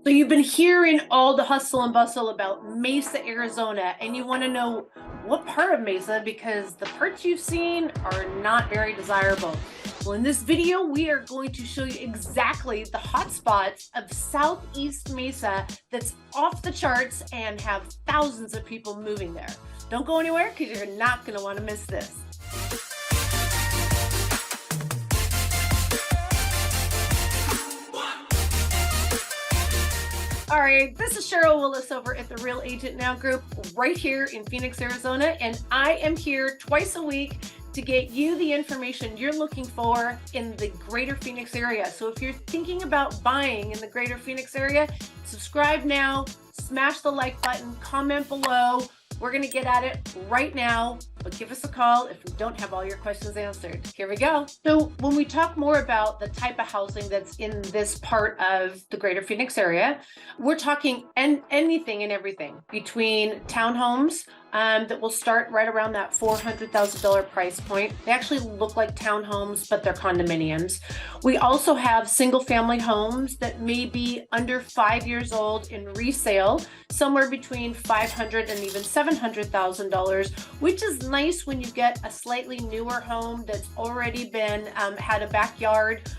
So you've been hearing all the hustle and bustle about Mesa, Arizona, and you want to know what part of Mesa, because the parts you've seen are not very desirable. Well, in this video, we are going to show you exactly the hotspots of Southeast Mesa that's off the charts and have thousands of people moving there. Don't go anywhere because you're not going to want to miss this. All right, this is Cheryl Willis over at the Real Agent Now group right here in Phoenix, Arizona, and I am here twice a week to get you the information you're looking for in the greater Phoenix area. So if you're thinking about buying in the greater Phoenix area, subscribe now, smash the like button, comment below. We're going to get at it right now, but give us a call if we don't have all your questions answered. Here we go. So when we talk more about the type of housing that's in this part of the greater Phoenix area, we're talking anything and everything between townhomes that will start right around that $400,000 price point. They actually look like townhomes, but they're condominiums. We also have single family homes that may be under 5 years old in resale, somewhere between $500,000 and even $700,000, which is nice when you get a slightly newer home that's already been had a backyard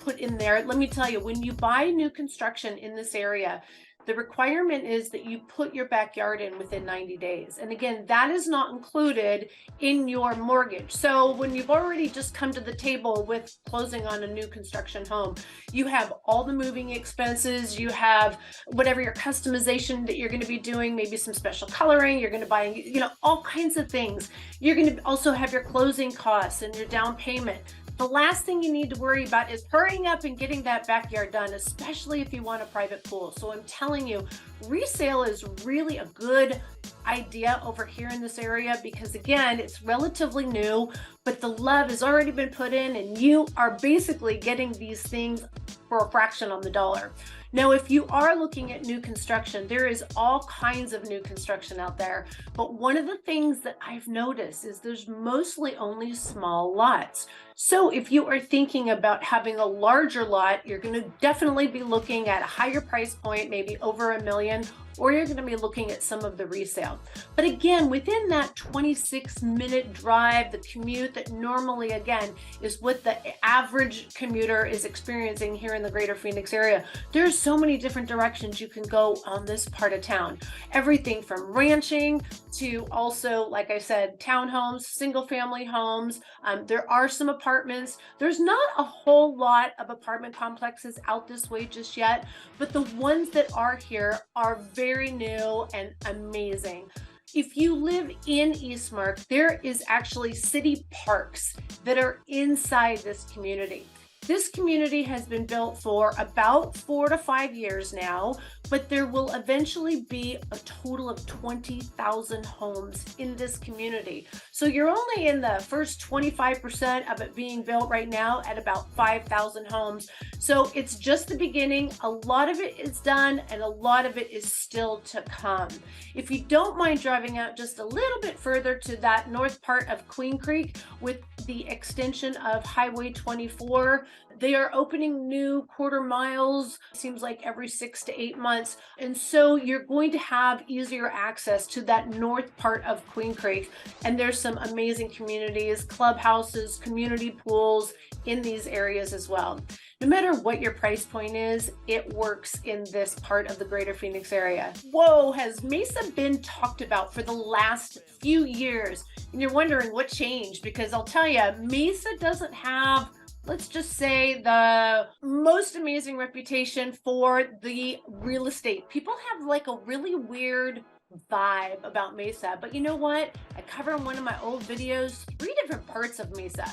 put in there. Let me tell you, when you buy new construction in this area, the requirement is that you put your backyard in within 90 days. And again, that is not included in your mortgage. So when you've already just come to the table with closing on a new construction home, you have all the moving expenses, you have whatever your customization that you're going to be doing, maybe some special coloring, you're going to buy, all kinds of things. You're going to also have your closing costs and your down payment. The last thing you need to worry about is hurrying up and getting that backyard done, especially if you want a private pool. So I'm telling you, resale is really a good idea over here in this area because, again, it's relatively new, but the love has already been put in and you are basically getting these things for a fraction on the dollar. Now, if you are looking at new construction, there is all kinds of new construction out there. But one of the things that I've noticed is there's mostly only small lots. So if you are thinking about having a larger lot, you're going to definitely be looking at a higher price point, maybe over $1 million, or you're going to be looking at some of the resale. But again, within that 26-minute drive, the commute that normally, again, is what the average commuter is experiencing here in the greater Phoenix area, there's so many different directions you can go on this part of town. Everything from ranching to also, like I said, townhomes, single family homes. There are some apartments. There's not a whole lot of apartment complexes out this way just yet, but the ones that are here are very new and amazing. If you live in Eastmark, there is actually city parks that are inside this community. This community has been built for about 4 to 5 years now, but there will eventually be a total of 20,000 homes in this community. So you're only in the first 25% of it being built right now at about 5,000 homes. So it's just the beginning. A lot of it is done and a lot of it is still to come. If you don't mind driving out just a little bit further to that north part of Queen Creek with the extension of Highway 24, they are opening new quarter miles, seems like every 6 to 8 months. And so you're going to have easier access to that north part of Queen Creek. And there's some amazing communities, clubhouses, community pools in these areas as well. No matter what your price point is, it works in this part of the greater Phoenix area. Whoa, has Mesa been talked about for the last few years? And you're wondering what changed, because I'll tell you, Mesa doesn't have, let's just say, the most amazing reputation for the real estate. People have like a really weird vibe about Mesa, but you know what? I cover in one of my old videos 3 different parts of Mesa.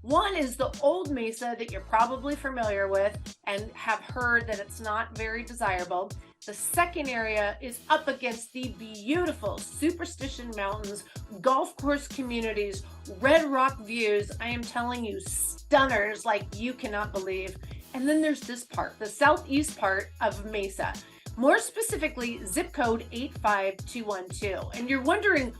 One is the old Mesa that you're probably familiar with and have heard that it's not very desirable. The second area is up against the beautiful Superstition Mountains, golf course communities, red rock views. I am telling you, stunners like you cannot believe. And then there's this part, the southeast part of Mesa, more specifically zip code 85212. And you're wondering,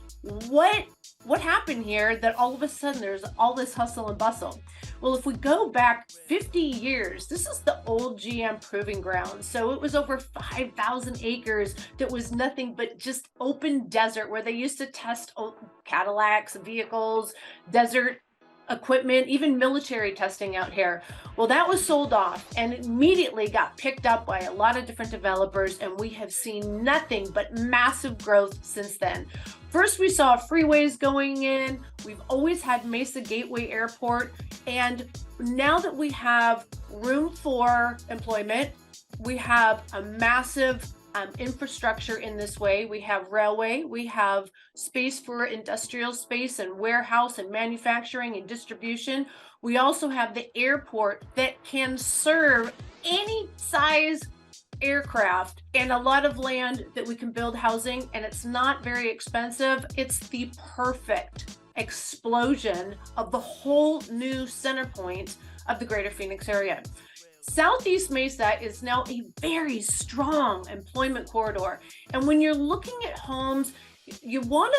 what What happened here that all of a sudden there's all this hustle and bustle? Well, if we go back 50 years, this is the old GM proving ground. So it was over 5,000 acres that was nothing but just open desert where they used to test Cadillacs, vehicles, desert equipment, even military testing out here. Well, that was sold off and immediately got picked up by a lot of different developers, and we have seen nothing but massive growth since then. First, we saw freeways going in. We've always had Mesa Gateway Airport, and now that we have room for employment, we have a massive infrastructure in this way. We have railway, we have space for industrial space and warehouse and manufacturing and distribution. We also have the airport that can serve any size aircraft and a lot of land that we can build housing, and it's not very expensive. It's the perfect explosion of the whole new center point of the greater Phoenix area. Southeast Mesa is now a very strong employment corridor. And when you're looking at homes, you want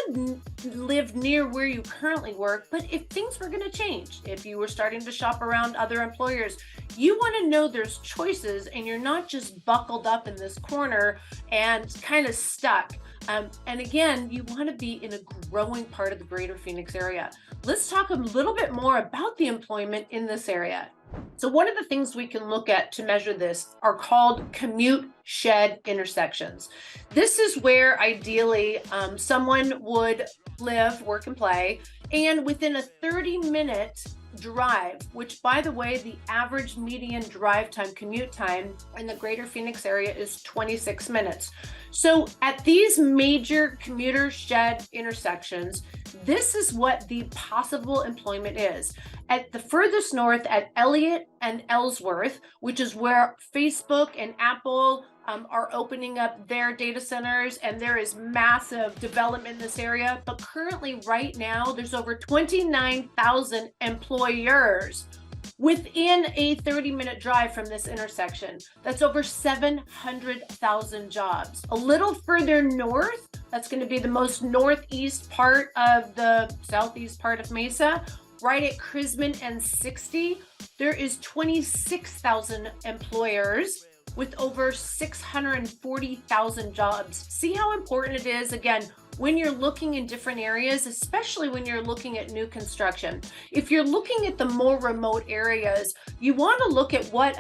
to live near where you currently work, but if things were going to change, if you were starting to shop around other employers, you want to know there's choices and you're not just buckled up in this corner and kind of stuck. And again, you want to be in a growing part of the greater Phoenix area. Let's talk a little bit more about the employment in this area. So one of the things we can look at to measure this are called commute shed intersections. This is where ideally someone would live, work, and play, and within a 30-minute drive, which by the way, the average median drive time, commute time in the greater Phoenix area is 26 minutes. So at these major commuter shed intersections, this is what the possible employment is. At the furthest north at Elliott and Ellsworth, which is where Facebook and Apple are opening up their data centers, and there is massive development in this area. But currently right now, there's over 29,000 employers within a 30-minute drive from this intersection. That's over 700,000 jobs. A little further north, that's going to be the most northeast part of the southeast part of Mesa, right at Crisman and 60, there is 26,000 employers with over 640,000 jobs. See how important it is, again, when you're looking in different areas, especially when you're looking at new construction. If you're looking at the more remote areas, you want to look at what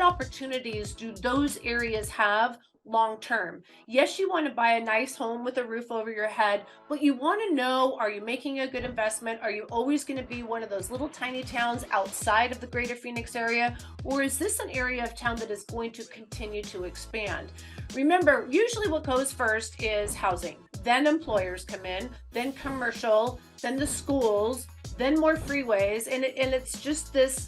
opportunities do those areas have long term. Yes, you want to buy a nice home with a roof over your head, but you want to know, are you making a good investment? Are you always going to be one of those little tiny towns outside of the greater Phoenix area? Or is this an area of town that is going to continue to expand? Remember, usually what goes first is housing, then employers come in, then commercial, then the schools, then more freeways, and it's just this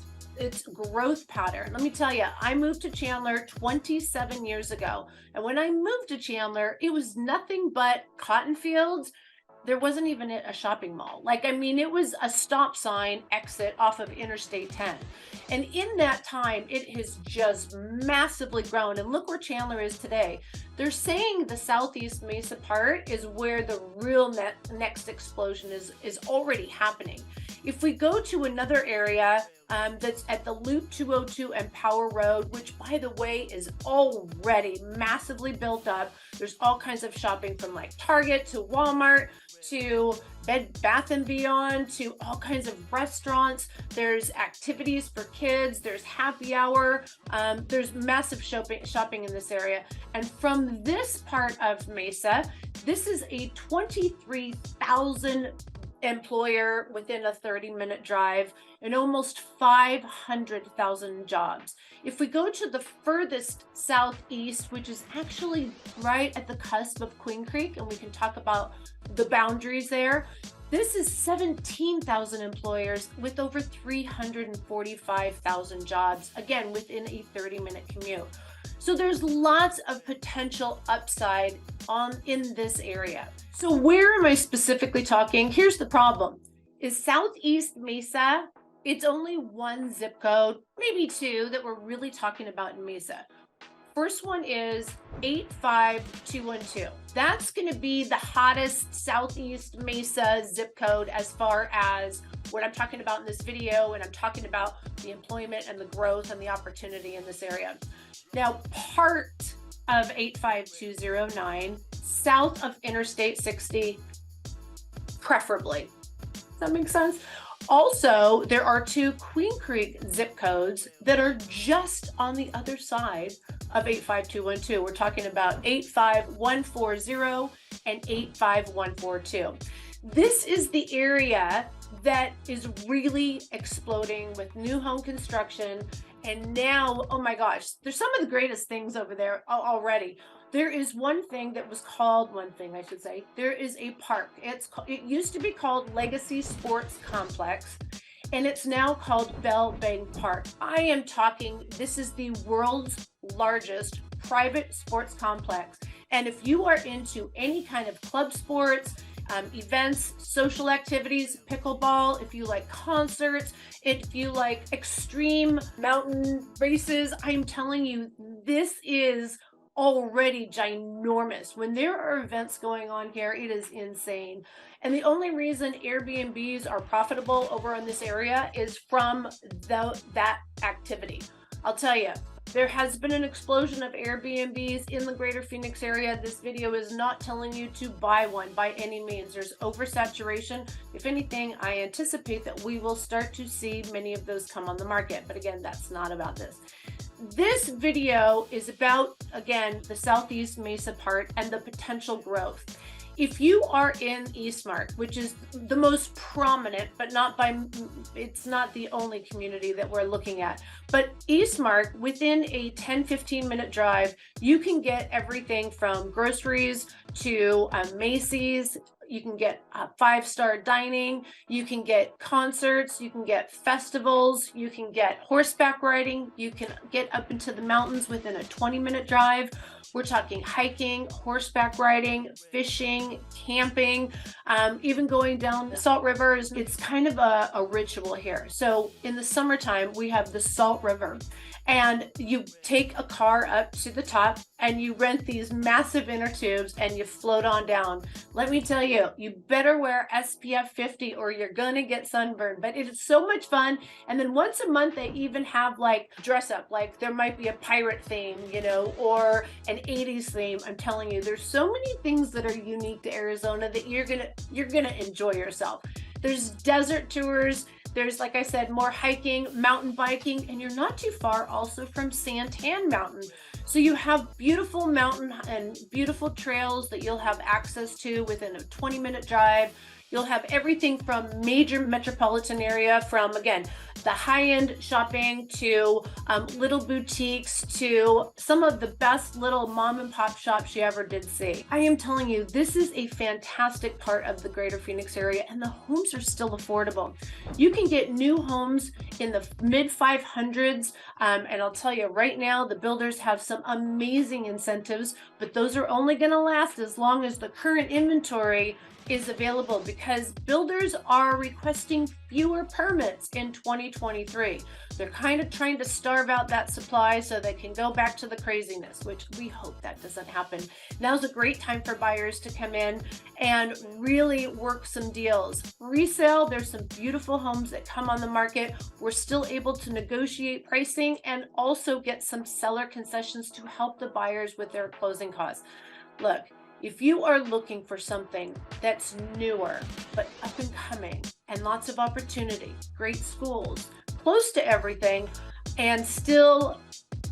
growth pattern. Let me tell you, I moved to Chandler 27 years ago. And when I moved to Chandler, it was nothing but cotton fields. There wasn't even a shopping mall. It was a stop sign exit off of Interstate 10. And in that time, it has just massively grown. And look where Chandler is today. They're saying the Southeast Mesa part is where the real next explosion is already happening. If we go to another area that's at the Loop 202 and Power Road, which by the way is already massively built up. There's all kinds of shopping from like Target to Walmart to Bed Bath & Beyond to all kinds of restaurants. There's activities for kids. There's happy hour. There's massive shopping in this area. And from this part of Mesa, this is a 23,000 employer within a 30-minute drive and almost 500,000 jobs. If we go to the furthest southeast, which is actually right at the cusp of Queen Creek, and we can talk about the boundaries there, this is 17,000 employers with over 345,000 jobs, again, within a 30-minute commute. So there's lots of potential upside in this area. So where am I specifically talking? Here's the problem. Is Southeast Mesa, it's only one zip code, maybe two, that we're really talking about in Mesa. First one is 85212. That's going to be the hottest Southeast Mesa zip code as far as what I'm talking about in this video, and I'm talking about the employment and the growth and the opportunity in this area. Now, part of 85209, south of Interstate 60, preferably. Does that make sense? Also, there are 2 Queen Creek zip codes that are just on the other side of 85212. We're talking about 85140 and 85142. This is the area that is really exploding with new home construction. And now, oh my gosh, there's some of the greatest things over there already. There is one I should say. There is a park. It used to be called Legacy Sports Complex, and it's now called Bell Bank Park. I am talking, this is the world's largest private sports complex. And if you are into any kind of club sports, events, social activities, pickleball, if you like concerts, if you like extreme mountain races, I'm telling you, this is already ginormous. When there are events going on here, it is insane. And the only reason Airbnbs are profitable over in this area is from that activity. I'll tell you, there has been an explosion of Airbnbs in the greater Phoenix area. This video is not telling you to buy one by any means. There's oversaturation. If anything, I anticipate that we will start to see many of those come on the market. But again, that's not about this. This video is about, again, the Southeast Mesa part and the potential growth. If you are in Eastmark, which is the most prominent, but it's not the only community that we're looking at, but Eastmark, within a 10-15 minute drive, you can get everything from groceries to Macy's. You can get 5-star dining, you can get concerts, you can get festivals, you can get horseback riding, you can get up into the mountains within a 20-minute drive. We're talking hiking, horseback riding, fishing, camping, even going down the Salt River. It's kind of a ritual here. So in the summertime, we have the Salt River, and you take a car up to the top and you rent these massive inner tubes and you float on down. Let me tell you, you better wear SPF 50 or you're gonna get sunburned, but it is so much fun. And then once a month, they even have like dress up, like there might be a pirate theme, or an 80s theme. I'm telling you, there's so many things that are unique to Arizona that you're gonna enjoy yourself. There's desert tours. There's, like I said, more hiking, mountain biking, and you're not too far also from Santan Mountain. So you have beautiful mountain and beautiful trails that you'll have access to within a 20-minute drive. You'll have everything from major metropolitan area, from, again, the high-end shopping to little boutiques to some of the best little mom and pop shops you ever did see. I am telling you, this is a fantastic part of the greater Phoenix area, and the homes are still affordable. You can get new homes in the mid 500s, and I'll tell you right now, the builders have some amazing incentives, but those are only going to last as long as the current inventory is available, because builders are requesting fewer permits in 2023. They're kind of trying to starve out that supply so they can go back to the craziness, which we hope that doesn't happen. Now's a great time for buyers to come in and really work some deals. Resale, there's some beautiful homes that come on the market. We're still able to negotiate pricing and also get some seller concessions to help the buyers with their closing costs. Look, if you are looking for something that's newer, but up and coming, and lots of opportunity, great schools, close to everything, and still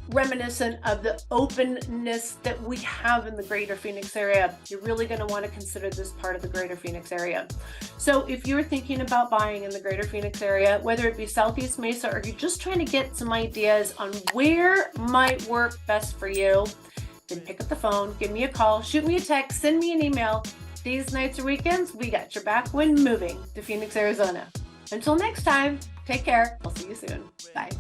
reminiscent of the openness that we have in the greater Phoenix area, you're really going to want to consider this part of the greater Phoenix area. So if you're thinking about buying in the greater Phoenix area, whether it be Southeast Mesa or you're just trying to get some ideas on where might work best for you, then pick up the phone, give me a call, shoot me a text, send me an email. These nights or weekends, we got your back when moving to Phoenix, Arizona. Until next time, take care. I'll see you soon. Bye.